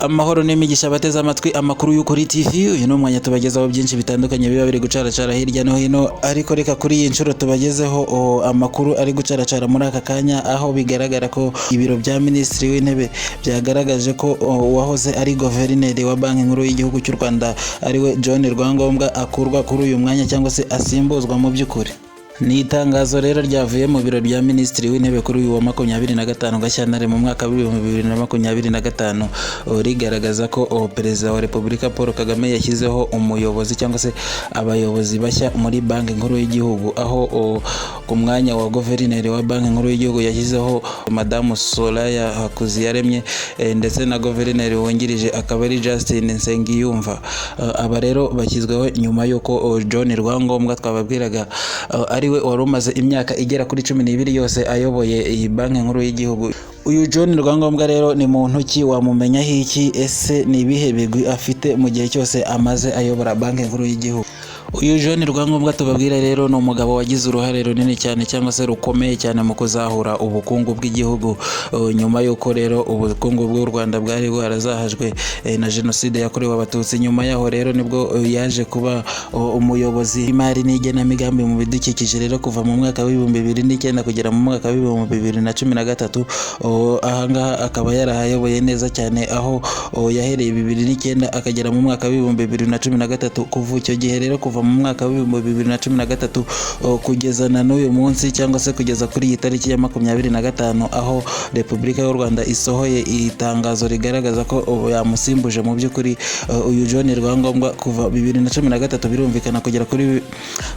Amahoro n'imigisha bateze amatwi amakuru y'ukuri TV. Uyu ni umwanya tubagezaho byinshi bitandukanye biba biri gucaracara hirya no hino, ariko reka kuri iyi nshuro tubagezeho amakuru ari gucaracara muri aka kanya, aho bigaragara ko ibiro bya Minisitiri w'Intebe byagaragaje ko uwahoze ari Guverineri wa Banki Nkuru y'Igihugu cy'u Rwanda ariwe John Rwangombwa akurwa kuri uyu mwanya cyangwa se asimbuzwa mu by'ukuri. Ni itangazo rero ryavuye mu biro bya Minisitiri w'Intebe kuri uyu wa 25 Gashyantare mu mwaka wa 2025, rigaragaza ko Perezida wa Repubulika Paul Kagame yashyizeho umuyobozi cyangwa se abayobozi bashya muri Banki Nkuru y'Igihugu, aho ku mwanya wa Guverineri wa Banki Nkuru y'Igihugu yashyizeho Madamu Soraya Hakuziyaremye, ndetse na Guverineri wungirije akaba ari Justin Nsengiyumva. Aba rero bashyizweho nyuma y'uko John Rwangombwa twababwiraga ariwe wari umaze imyaka igera kuri 12 yose ayoboye iyi Banki Nkuru y'Igihugu. Uyu John Rwangombwa rero ni muntu ki, wamumenyaho iki? Ese ni ibihe bigwi afite mu gihe cyose amaze ayobora Banki Nkuru y'Igihugu? Uyu John Rwangombwa tubabwira rero ni umugabo wagize uruhare runini cyane cyangwa se rukomeye cyane mu kuzahura ubukungu bw'igihugu, nyuma y'uko rero ubukungu bw'u Rwanda bwari bwarazahajwe na Jenoside yakorewe Abatutsi. Nyuma yaho rero nibwo yaje kuba umuyobozi w'imari n'igenamigambi mu bidukikije rero kuva mu mwaka wa 2009 kugera mu mwaka wa 2013. Ahangaha akaba yarahayoboye neza cyane, aho yahereye 2009 akagera mu mwaka wa 2013. Kuva icyo gihe rero, kuva mu mwaka wa 2013 kugeza na n'uyu munsi cyangwa se kugeza kuri iyi tariki ya 25, aho Repubulika y'u Rwanda isohoye itangazo rigaragaza ko yamusimbuje mu by'ukuri uyu John Rwangombwa kuva 2013 birumvikana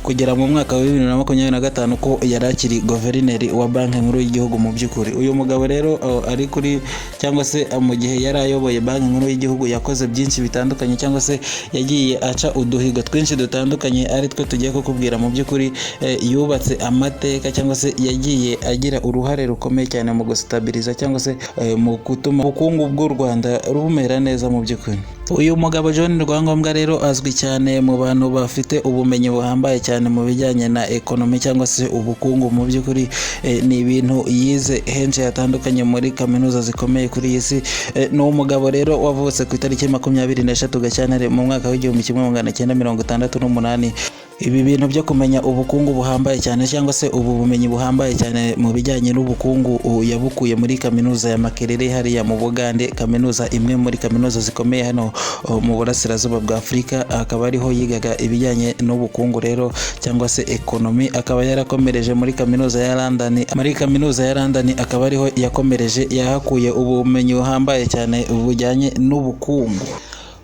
kugera mu mwaka wa 2025 ko yari akiri Guverineri wa Banki Nkuru y'Igihugu. Mu by'ukuri uyu mugabo rero ari kuri cyangwa se mu gihe yari ayoboye Banki Nkuru y'Igihugu yakoze byinshi bitandukanye, cyangwa se yagiye aca uduhigo twinshi dutandukanye, ari twe tugiye kukubwira. Mu by'ukuri yubatse amateka cyangwa se yagiye agira uruhare rukomeye cyane mu gustabiliza cyangwa se mu gutuma ubukungu bw'u Rwanda rumera neza. Mu by'ukuri uyu mugabo John Rwangombwa rero azwi cyane mu bantu bafite ubumenyi buhambaye cyane mu bijyanye na ekonomi cyangwa se ubukungu. Mu by'ukuri ni ibintu yize henshi hatandukanye muri kaminuza zikomeye kuri iyi si. Ni umugabo rero wavutse ku itariki 23 Gashyantare mu mwaka wa 1968. Ibi bintu byo kumenya ubukungu buhambaye cyane cyangwa se ubu bumenyi buhambaye cyane mu bijyanye n'ubukungu yabukuye muri kaminuza ya Makerere hariya mu Bugande, kaminuza imwe muri kaminuza zikomeye hano mu burasirazuba bwa Afurika. Akaba ariho yigaga ibijyanye n'ubukungu rero cyangwa se ekonomi. Akaba yarakomereje muri kaminuza ya London. Muri kaminuza ya London akaba ariho yakomereje, yahakuye ubumenyi buhambaye cyane bujyanye n'ubukungu.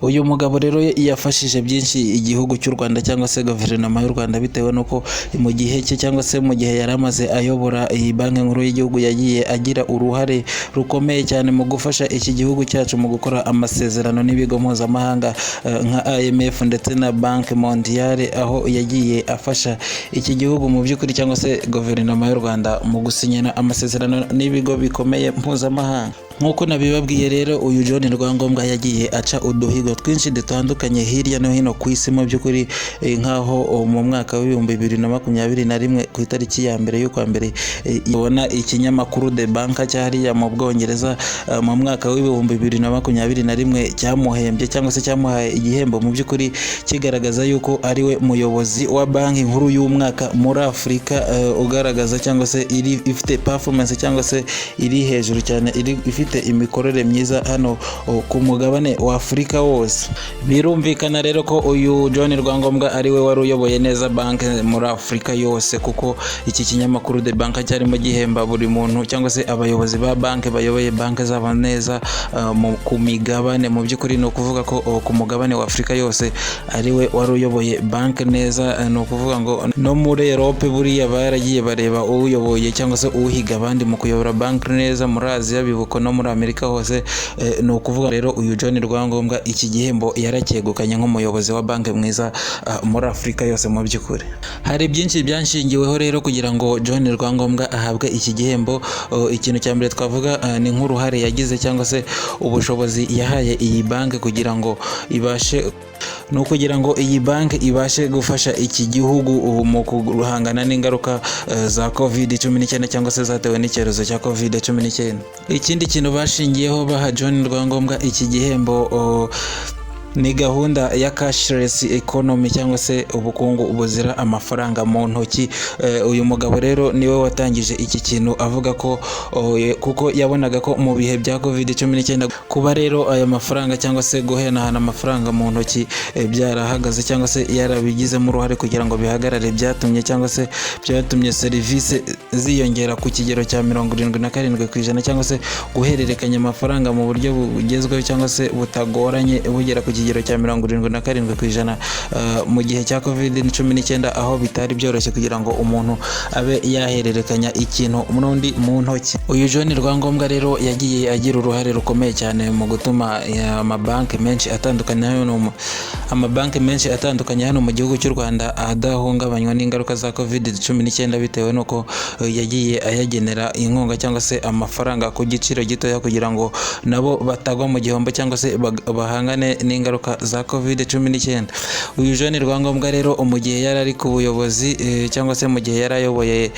Uyu mugabo rero yafashije byinshi igihugu cy'u Rwanda cyangwa se guverinoma y'u Rwanda, bitewe nuko mu gihe cye cyangwa se mu gihe yari amaze ayobora iyi Banki Nkuru y'Igihugu yagiye agira uruhare rukomeye cyane mu gufasha iki gihugu cyacu mu gukora amasezerano n'ibigo mpuzamahanga nka IMF ndetse na Banki Mondiale, aho yagiye afasha iki gihugu mu by'ukuri cyangwa se guverinoma y'u Rwanda mu gusinyana amasezerano n'ibigo bikomeye mpuzamahanga. Nk'uko nabibabwiye rero, uyu John Rwangombwa yagiye aca uduhigo twinshi dutandukanye hirya no hino ku isi. Mu by'ukuri nk'aho mu mwaka wa 2021 ku itariki ya mbere y'ukwa mbere ibona ikinyamakuru The Banker cyariya mu Bwongereza mu mwaka wa 2021 cyamuhembye cyangwa se cyamuhaye igihembo mu by'ukuri kigaragaza yuko ariwe muyobozi wa Banki Nkuru y'umwaka muri Afurika, ugaragaza cyangwa se ifite performance cyangwa se iri hejuru cyane, ifite imikorere myiza hano ku mugabane wa Afurika wose. Birumvikana rero ko uyu John Rwangombwa ariwe wari uyoboye neza banki muri Afurika yose, kuko iki kinyamakuru The Banker cyarimo gihemba buri muntu cyangwa se abayobozi ba banki bayoboye banki zabo neza ku migabane. Mu by'ukuri ni ukuvuga ko ku mugabane wa Afurika yose ariwe wari uyoboye banki neza. Ni ukuvuga ngo no muri Europe buriya baragiye bareba uyoboye cyangwa se uhiga abandi mu kuyobora banki neza. Muri Aziya bibuko no muri Amerika hose. Ni ukuvuga rero uyu John Rwangombwa iki gihembo yaracyegukanye nk'umuyobozi wa banki mwiza muri Afurika yose. Mu by'ukuri hari byinshi byanshingiweho rero kugira ngo John Rwangombwa ahabwe iki gihembo. Ikintu cya mbere twavuga ni nk'uruhare yagize cyangwa se ubushobozi yahaye iyi banki kugira ngo ibashe no kugira ngo iyi banki ibashe gufasha iki gihugu mu guhangana n'ingaruka za COVID-19 cyangwa se zatewe n'icyorezo cya COVID-19. Ikindi kintu kintu bashingiyeho baha John Rwangombwa iki gihembo ni gahunda ya cashless economy cyangwa se ubukungu buzira amafaranga mu ntoki. Uyu mugabo rero niwe watangije iki kintu avuga ko kuko yabonaga ko mu bihe bya COVID-19 kuba rero aya mafaranga cyangwa se guhenahana amafaranga mu ntoki byarahagaze cyangwa se yarabigizemo uruhare kugira ngo bihagarare, byatumye serivisi ziyongera ku kigero cya 77% cyangwa se guhererekanya amafaranga mu buryo bugezweho cyangwa se butagoranye bugera ku kigero cya 77% mu gihe cya COVID-19 aho bitari byoroshye kugira ngo umuntu abe yahererekanya ikintu n'undi mu ntoki. Uyu John Rwangombwa rero yagiye agira uruhare rukomeye cyane mu gutuma amabanki menshi atandukanye hano mu gihugu cy'u Rwanda adahungabanywa n'ingaruka za COVID-19 bitewe nuko yagiye ayagenera inkunga cyangwa se amafaranga ku giciro gitoya kugira ngo nabo batagwa mu gihombo cyangwa se bahangane n'ingaruka za COVID-19. Uyu John Rwangombwa rero mu gihe yari ari ku buyobozi cyangwa se mu gihe yari ayoboye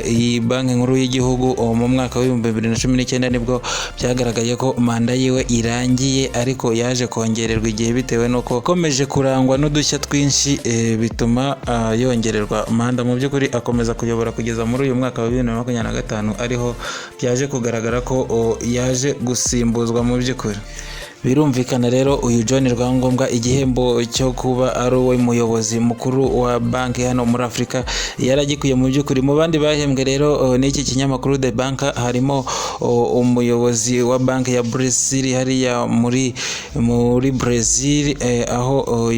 iyi banki nkuru y'igihugu mu mwaka wa 2019 nibwo byagaragaye ko manda yiwe irangiye, ariko yaje kongererwa igihe bitewe nuko komeje kurangwa n'udushya twinshi bituma yongererwa manda. Mu by'ukuri akomeza kuyobora kugeza muri uyu mwaka wa 2025 ariho byaje kugaragara ko yaje gusimbuzwa. Mu by'ukuri birumvikana rero uyu John Rwangombwa igihembo cyo kuba ari uwe muyobozi mukuru wa banki hano muri Afurika yaragikuye mu by'ukuri. Mu bandi bahembwe rero n'iki kinyamakuru The Banker harimo umuyobozi wa banki ya Brazil hariya muri Brazil, aho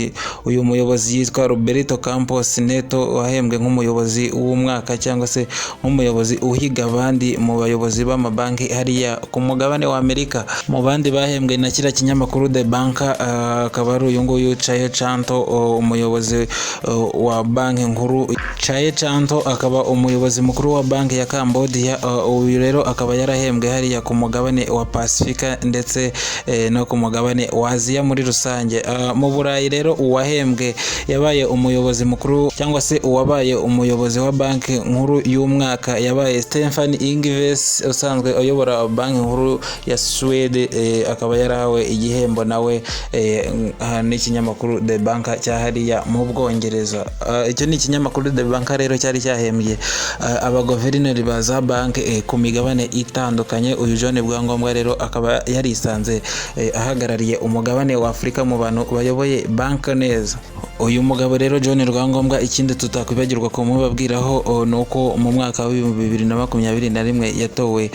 uyu muyobozi yitwa Roberto Campos Neto wahembwe nk'umuyobozi w'umwaka cyangwa se nk'umuyobozi uhiga abandi mu bayobozi b'amabanki hariya ku mugabane wa Amerika. Mu bandi bahembwe na kinyamakuru The Banker akaba ari uyu nguyu Chae Chanto, umuyobozi wa banki nkuru. Chae Chanto akaba umuyobozi mukuru wa banki ya Cambodia. Uyu rero akaba yarahembwe hariya ku mugabane wa Pasifika ndetse no ku mugabane wa Aziya muri rusange. Mu Burayi rero uwahembwe yabaye umuyobozi mukuru cyangwa se uwabaye umuyobozi wa banki nkuru y'umwaka yabaye Stefan Ingves usanzwe ayobora banki nkuru ya Sweden, akaba yarahawe igihembo nawe n'ikinyamakuru The Banker cyahariya mu Bwongereza. Icyo ni ikinyamakuru The Banker rero cyari cyahembye abaguverineri ba za banki ku migabane itandukanye. Uyu John Rwangombwa rero akaba yarisanze ahagarariye umugabane wa Afurika mu bantu bayoboye banki neza. Uyu mugabo rero John Rwangombwa ikindi tutakwibagirwa kumubabwiraho ni uko mu mwaka wa 2021 yatowe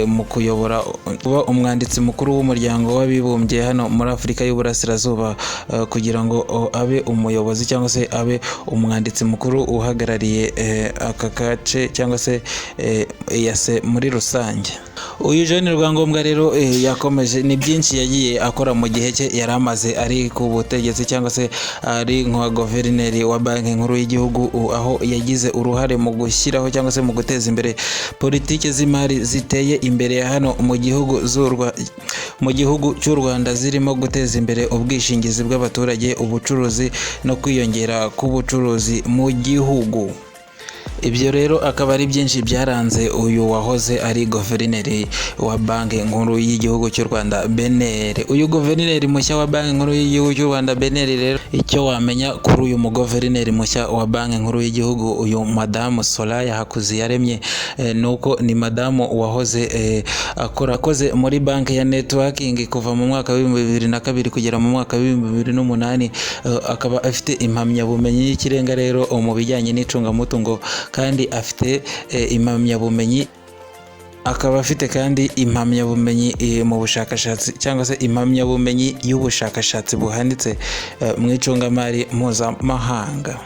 mu kuyobora kuba umwanditsi mukuru w'umuryango w'abibumbye hano muri Afurika y'Uburasirazuba, kugira ngo abe umuyobozi cyangwa se abe umwanditsi mukuru uhagarariye aka gace cyangwa se EAC muri rusange. Uyu John Rwangombwa rero yakomeje ni byinshi yagiye akora mu gihe cye yari amaze ari ku butegetsi cyangwa se ari nka guverineri wa banki nkuru y'igihugu, aho yagize uruhare mu gushyiraho cyangwa se mu guteza imbere politiki z'imari ziteye imbere hano mu gihugu cy'u Rwanda, zirimo guteza imbere ubwishingizi bw'abaturage, ubucuruzi no kwiyongera k'ubucuruzi mu gihugu. Ibyo rero akaba ari byinshi byaranze uyu wahoze ari guverineri wa banki nkuru y'igihugu cy'u Rwanda BNR. Uyu guverineri mushya wa banki nkuru y'igihugu cy'u Rwanda BNR rero icyo wamenya kuri uyu muguverineri mushya wa banki nkuru y'igihugu, uyu madamu Soraya Hakuziyaremye, nuko ni madamu wahoze akoze muri banki ya Networking kuva mu mwaka wa 2002 kugera mu mwaka wa 2008, akaba afite impamyabumenyi y'ikirenga rero mu bijyanye n'icungamutungo, kandi afite impamyabumenyi, akaba afite kandi impamyabumenyi mu bushakashatsi cyangwa se impamyabumenyi y'ubushakashatsi buhanitse mu icungamari mpuzamahanga.